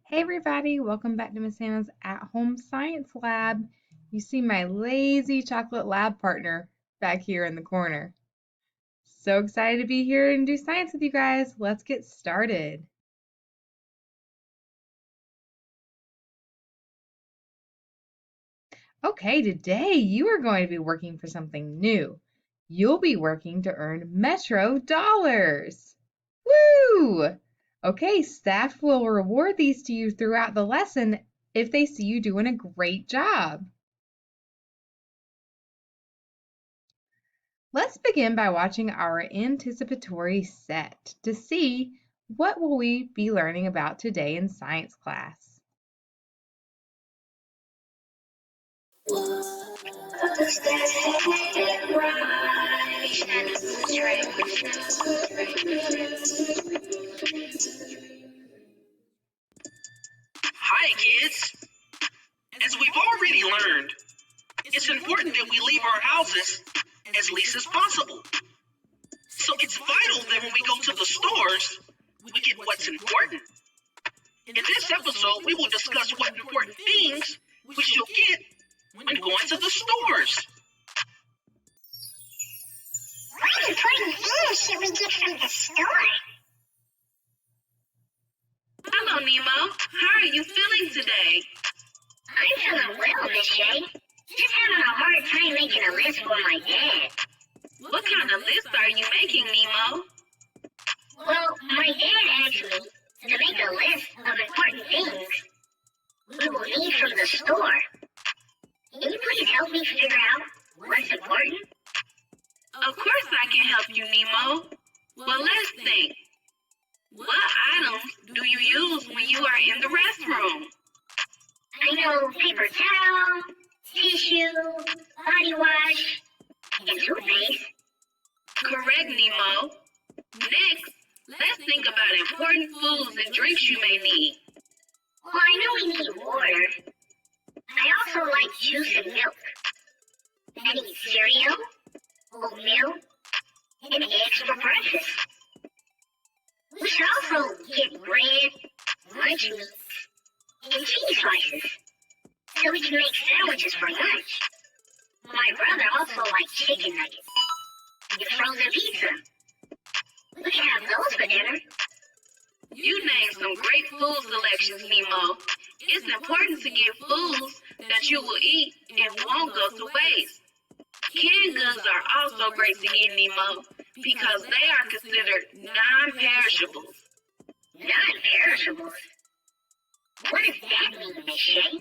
Hey everybody, welcome back to Miss Hannah's at-home science lab. You see my lazy chocolate lab partner back here in the corner. So excited to be here and do science with you guys. Let's get started. Okay, today you are going to be working for something new. You'll be working to earn Metro dollars. Woo! Okay, staff will reward these to you throughout the lesson if they see you doing a great job. Let's begin by watching our anticipatory set to see what will we be learning about today in science class. Hi, kids. As we've already learned, it's important that we leave our houses as least as possible. So it's vital that when we go to the stores, we get what's important. In this episode, we will discuss what important things we should get when going to the stores. What important things should we get from the store? Hello, Nemo. How are you feeling today? I'm feeling well, Miss Shay. Just having a hard time making a list for my dad. What kind of list are you making, Nemo? Well, my dad asked me to make a list of important things we will need from the store. Can you please help me figure out what's important? Of course I can help you, Nemo. Well, let's think. What items do you use when you are in the restroom? I know paper towel, tissue, body wash, and toothpaste. Correct, Nemo. Next, let's think about important foods and drinks you may need. Well, I know we need water. I also like juice and milk. I need cereal, oatmeal, and eggs for breakfast. We should also get bread, lunch meats, and cheese slices so we can make sandwiches for lunch. My brother also likes chicken nuggets and frozen pizza. We can have those for dinner. You named some great food selections, Nemo. It's important to get foods that you will eat and won't go to waste. Canned goods are also great to get, Nemo, because they are considered non-perishables. Non-perishables? What does that mean, Miss Shay?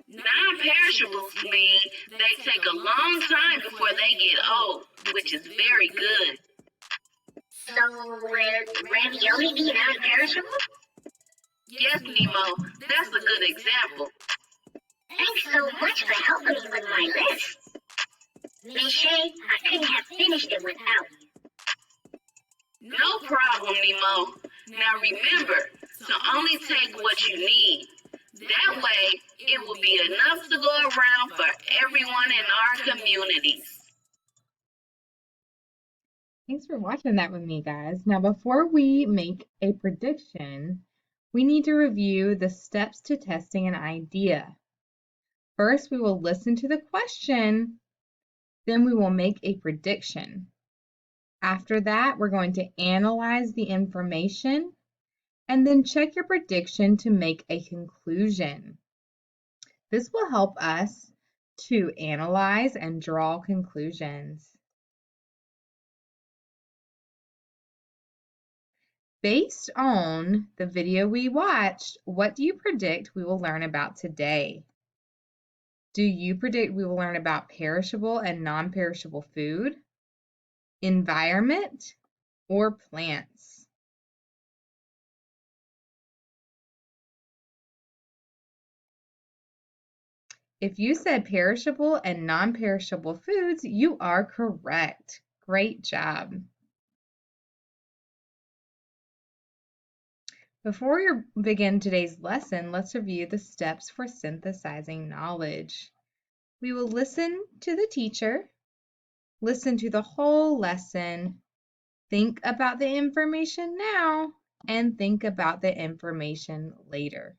Non-perishables mean they take a long time before they get old, which is very good. So, would ravioli be non-perishable? Yes, Nemo, that's a good example. Thanks so much for helping me with my list. Miss Shay, I couldn't have finished it without you. No problem, Nemo. Now remember to only take what you need. That way, it will be enough to go around for everyone in our communities. Thanks for watching that with me, guys. Now, before we make a prediction, we need to review the steps to testing an idea. First, we will listen to the question, then we will make a prediction. After that, we're going to analyze the information and then check your prediction to make a conclusion. This will help us to analyze and draw conclusions. Based on the video we watched, what do you predict we will learn about today? Do you predict we will learn about perishable and non-perishable food, environment, or plants? If you said perishable and non-perishable foods, you are correct. Great job. Before we begin today's lesson, let's review the steps for synthesizing knowledge. We will listen to the teacher, listen to the whole lesson, think about the information now, and think about the information later.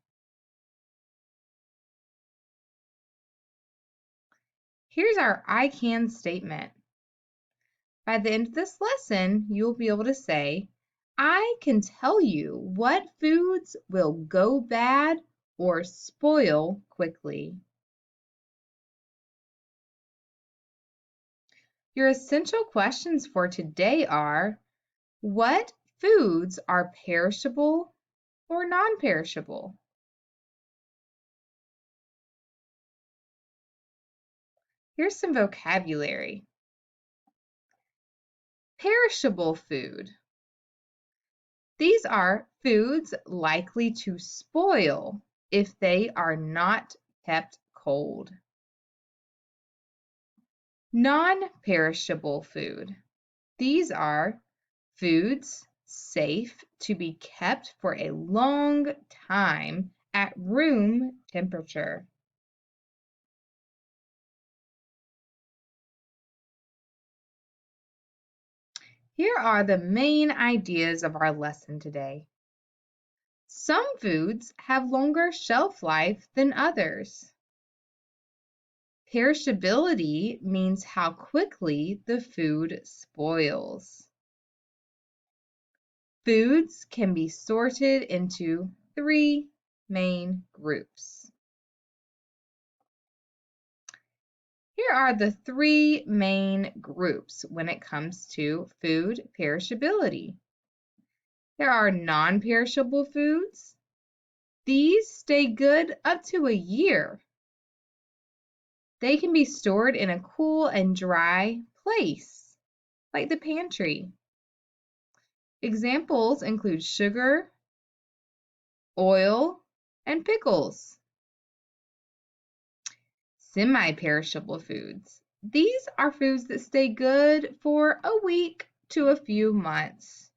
Here's our I can statement. By the end of this lesson, you'll be able to say, I can tell you what foods will go bad or spoil quickly. Your essential questions for today are, what foods are perishable or non-perishable? Here's some vocabulary. Perishable food. These are foods likely to spoil if they are not kept cold. Non-perishable food. These are foods safe to be kept for a long time at room temperature. Here are the main ideas of our lesson today. Some foods have longer shelf life than others. Perishability means how quickly the food spoils. Foods can be sorted into 3 main groups. Here are the 3 main groups when it comes to food perishability. There are non-perishable foods. These stay good up to a year. They can be stored in a cool and dry place, like the pantry. Examples include sugar, oil, and pickles. Semi-perishable foods. These are foods that stay good for a week to a few months.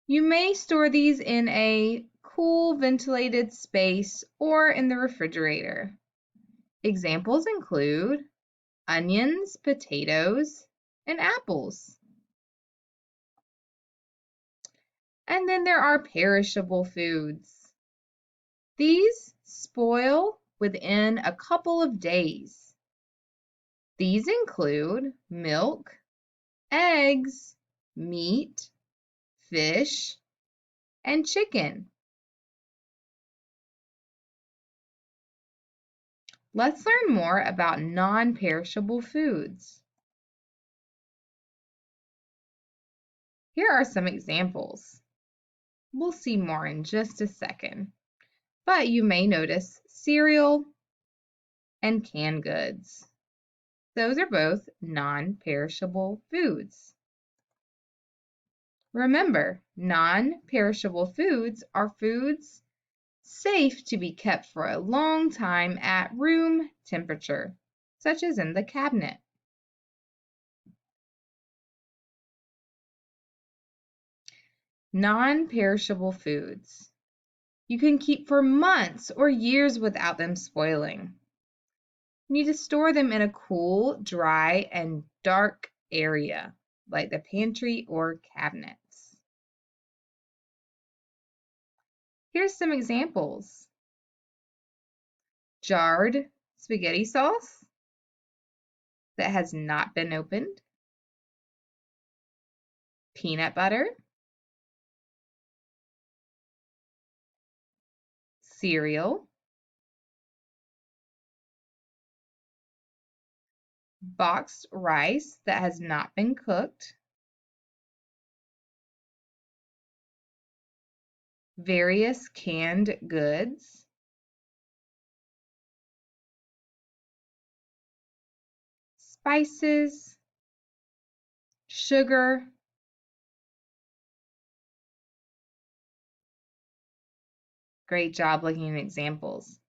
You may store these in a cool, ventilated space or in the refrigerator. Examples include onions, potatoes, and apples. And then there are perishable foods. These spoil within a couple of days. These include milk, eggs, meat, fish, and chicken. Let's learn more about non-perishable foods. Here are some examples. We'll see more in just a second, but you may notice cereal and canned goods. Those are both non-perishable foods. Remember, non-perishable foods are foods safe to be kept for a long time at room temperature, such as in the cabinet. Non-perishable foods. You can keep for months or years without them spoiling. You need to store them in a cool, dry, and dark area, like the pantry or cabinets. Here's some examples. Jarred spaghetti sauce that has not been opened, peanut butter, cereal, boxed rice that has not been cooked, various canned goods, spices, sugar, great job looking at examples.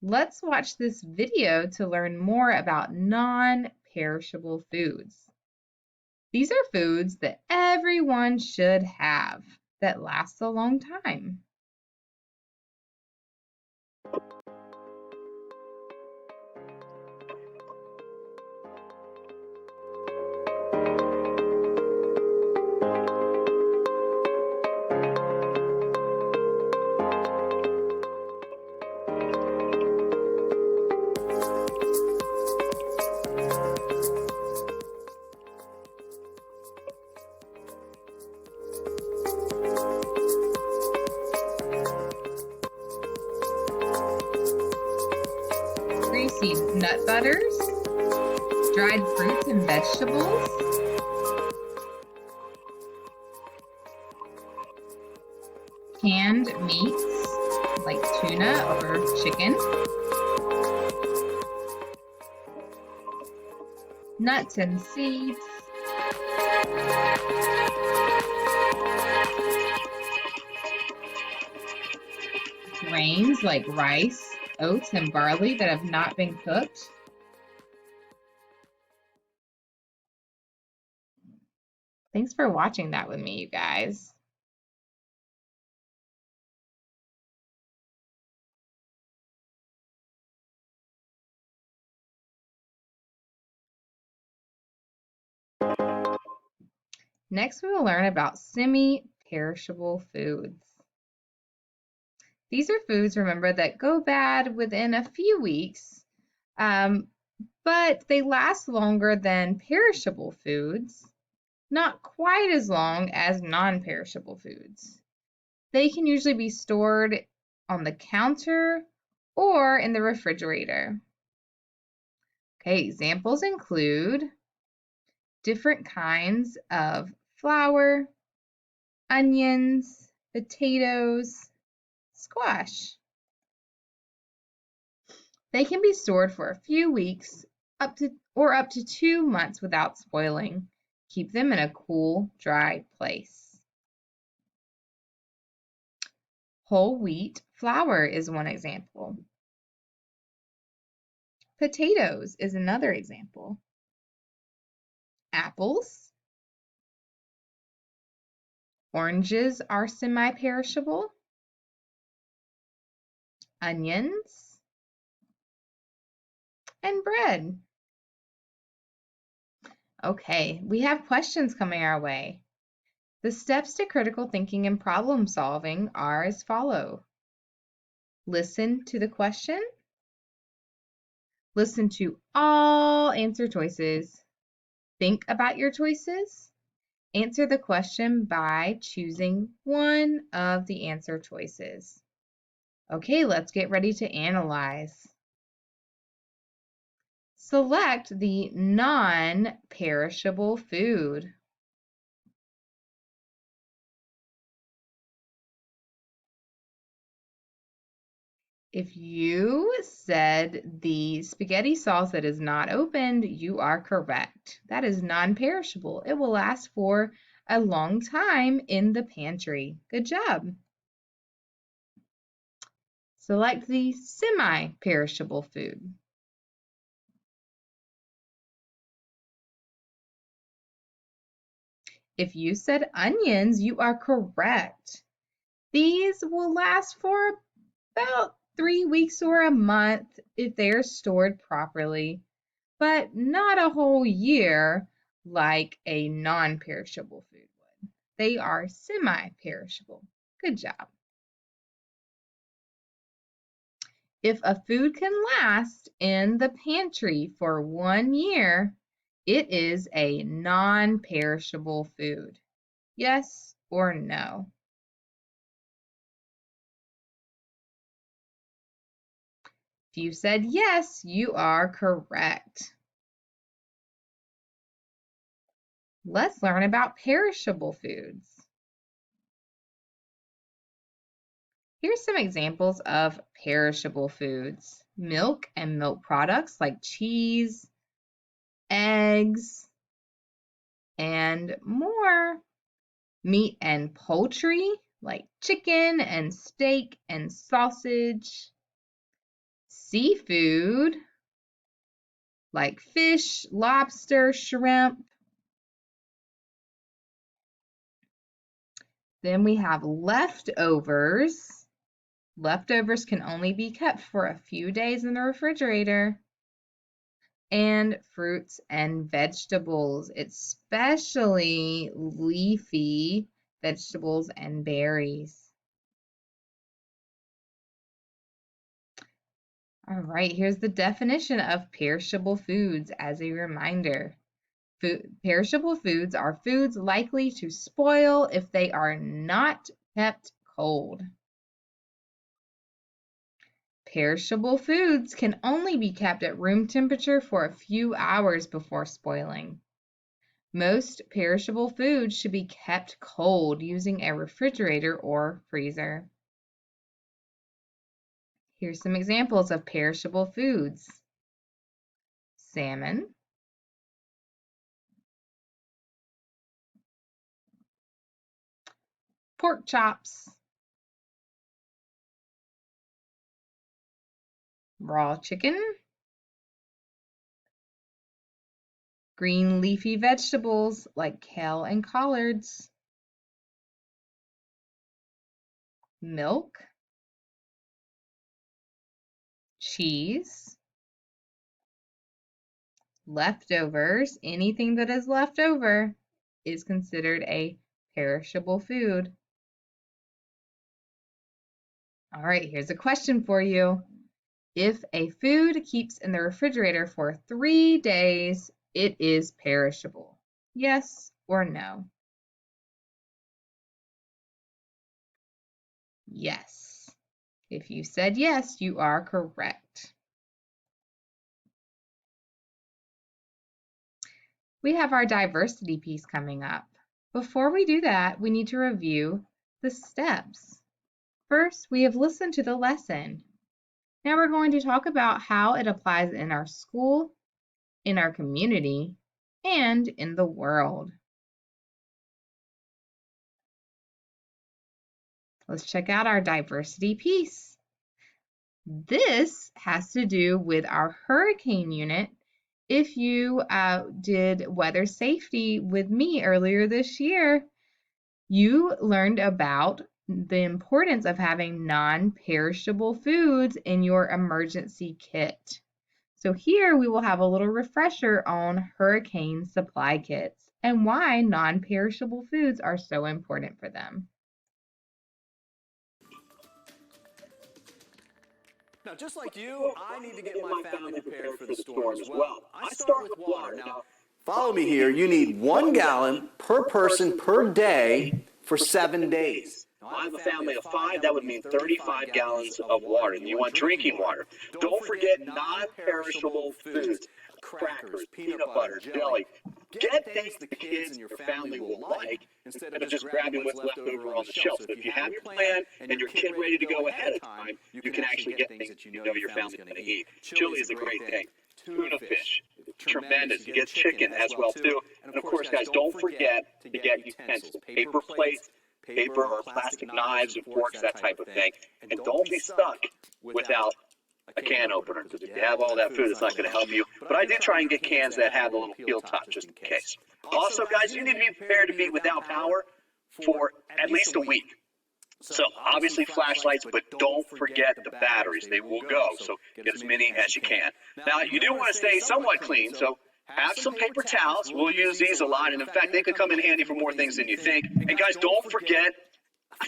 Let's watch this video to learn more about non-perishable foods. These are foods that everyone should have that last a long time. seed nut butters, dried fruits and vegetables, canned meats like tuna or chicken, nuts and seeds, grains like rice, oats, and barley that have not been cooked. Thanks for watching that with me, you guys. Next, we will learn about semi-perishable foods. These are foods, remember, that go bad within a few weeks, but they last longer than perishable foods, not quite as long as non-perishable foods. They can usually be stored on the counter or in the refrigerator. Okay, examples include different kinds of flour, onions, potatoes, squash. They can be stored for a few weeks up to 2 months without spoiling. Keep them in a cool, dry place. Whole wheat flour is one example. Potatoes is another example. Apples. Oranges are semi-perishable. Onions. And bread. Okay, we have questions coming our way. The steps to critical thinking and problem solving are as follows. Listen to the question. Listen to all answer choices. Think about your choices. Answer the question by choosing one of the answer choices. Okay, let's get ready to analyze. Select the non-perishable food. If you said the spaghetti sauce that is not opened, you are correct. That is non-perishable. It will last for a long time in the pantry. Good job. Select the semi-perishable food. If you said onions, you are correct. These will last for about 3 weeks or a month if they are stored properly, but not a whole year like a non-perishable food would. They are semi-perishable. Good job. If a food can last in the pantry for 1 year, it is a non-perishable food. Yes or no? If you said yes, you are correct. Let's learn about perishable foods. Here's some examples of perishable foods. Milk and milk products like cheese, eggs, and more. Meat and poultry like chicken and steak and sausage. Seafood like fish, lobster, shrimp. Then we have leftovers. Leftovers can only be kept for a few days in the refrigerator. And fruits and vegetables, especially leafy vegetables and berries. All right, here's the definition of perishable foods as a reminder. Perishable foods are foods likely to spoil if they are not kept cold. Perishable foods can only be kept at room temperature for a few hours before spoiling. Most perishable foods should be kept cold using a refrigerator or freezer. Here's some examples of perishable foods. Salmon, pork chops, raw chicken, green leafy vegetables like kale and collards, milk, cheese, leftovers. Anything that is left over is considered a perishable food. All right, here's a question for you. If a food keeps in the refrigerator for 3 days, it is perishable. Yes or no? Yes. If you said yes, you are correct. We have our diversity piece coming up. Before we do that, we need to review the steps. First, we have listened to the lesson. Now we're going to talk about how it applies in our school, in our community, and in the world. Let's check out our diversity piece. This has to do with our hurricane unit. If you did weather safety with me earlier this year, you learned about the importance of having non-perishable foods in your emergency kit. So here we will have a little refresher on hurricane supply kits and why non-perishable foods are so important for them. Now, just like you, I need to get my family prepared for the storm as well. I start with water. Now, follow me here. You need 1 gallon per person per day for 7 days. Now, I have a family of 5. That would mean 35 gallons of water. And you want drinking water. Don't forget non-perishable foods. Crackers, peanut butter, jelly. Get things the kids and your family will like instead of just grabbing what's left over on the shelf. So if you have your plan and your kid ready to go ahead of time, you can actually get things that you know your family's going to eat. Chili is a great thing. Tuna fish, tremendous. You get chicken as well too. And of course, guys, don't forget to get utensils, paper plates, paper or plastic knives and forks, that type of thing. And don't be stuck without a can opener, because if you have all that food, it's not going to help you. But I do try and get cans that have a little peel top just in case. Also, guys, you need to be prepared to be without power for at least a week. So obviously flashlights, but don't forget the batteries. They will go, so get as many as you can. Now, you do want to stay somewhat clean, so have some paper towels. We'll use these a lot, and in fact, they could come in handy for more things than you think. And guys, don't forget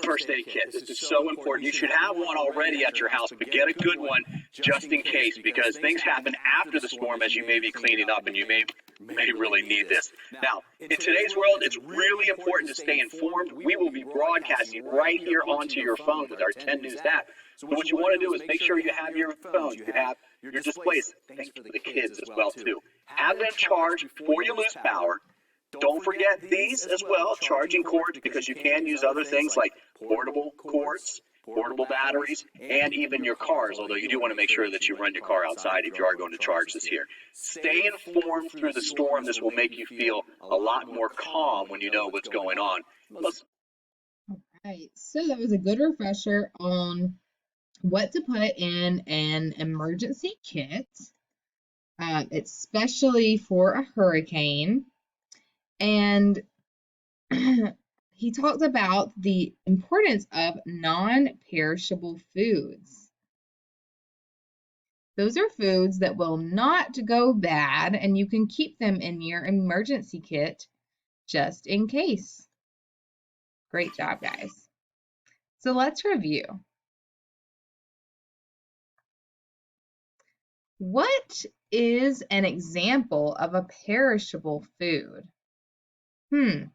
first aid kit. This is so important. You should have one already at your house, but get a good one just in case, because things happen after the storm as you may be cleaning up, and you may really need this. Now, in today's world, it's really important to stay informed. We will be broadcasting right here onto your phone with our 10 News app. So what you want to do is make sure you have your phones, you have your displays, things for the kids as well too. Have them charged before you lose power. Don't forget these as well, charging cords, because you can use other things like portable cords, portable batteries, and even your cars, although you do want to make sure that you run your car outside if you are going to charge this here. Stay informed through the storm. This will make you feel a lot more calm when you know what's going on. All right, so that was a good refresher on what to put in an emergency kit, especially for a hurricane. And he talked about the importance of non-perishable foods. Those are foods that will not go bad, and you can keep them in your emergency kit just in case. Great job, guys. So let's review. What is an example of a perishable food? Do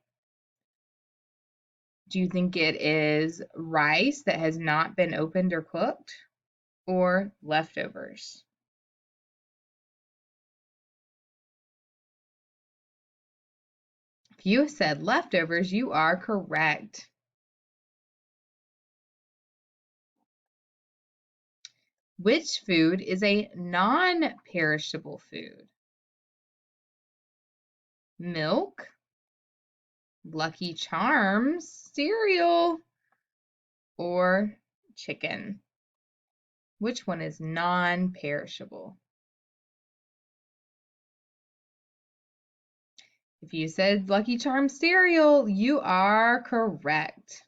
you think it is rice that has not been opened or cooked? or leftovers? If you said leftovers, you are correct. Which food is a non-perishable food? Milk, Lucky Charms, cereal, or chicken? Which one is non-perishable? If you said Lucky Charms cereal, you are correct.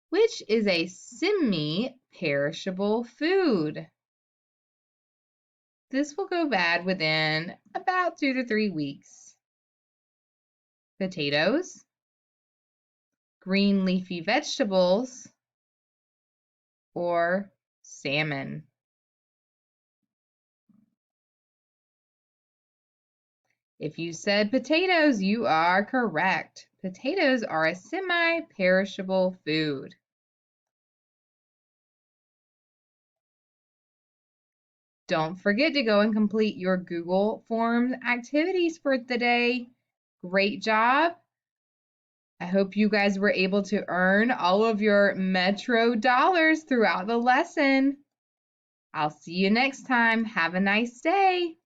Which is a semi-perishable food? This will go bad within about 2 to 3 weeks. Potatoes, green leafy vegetables, or salmon? If you said potatoes, you are correct. Potatoes are a semi-perishable food. Don't forget to go and complete your Google Forms activities for the day. Great job. I hope you guys were able to earn all of your Metro dollars throughout the lesson. I'll see you next time. Have a nice day.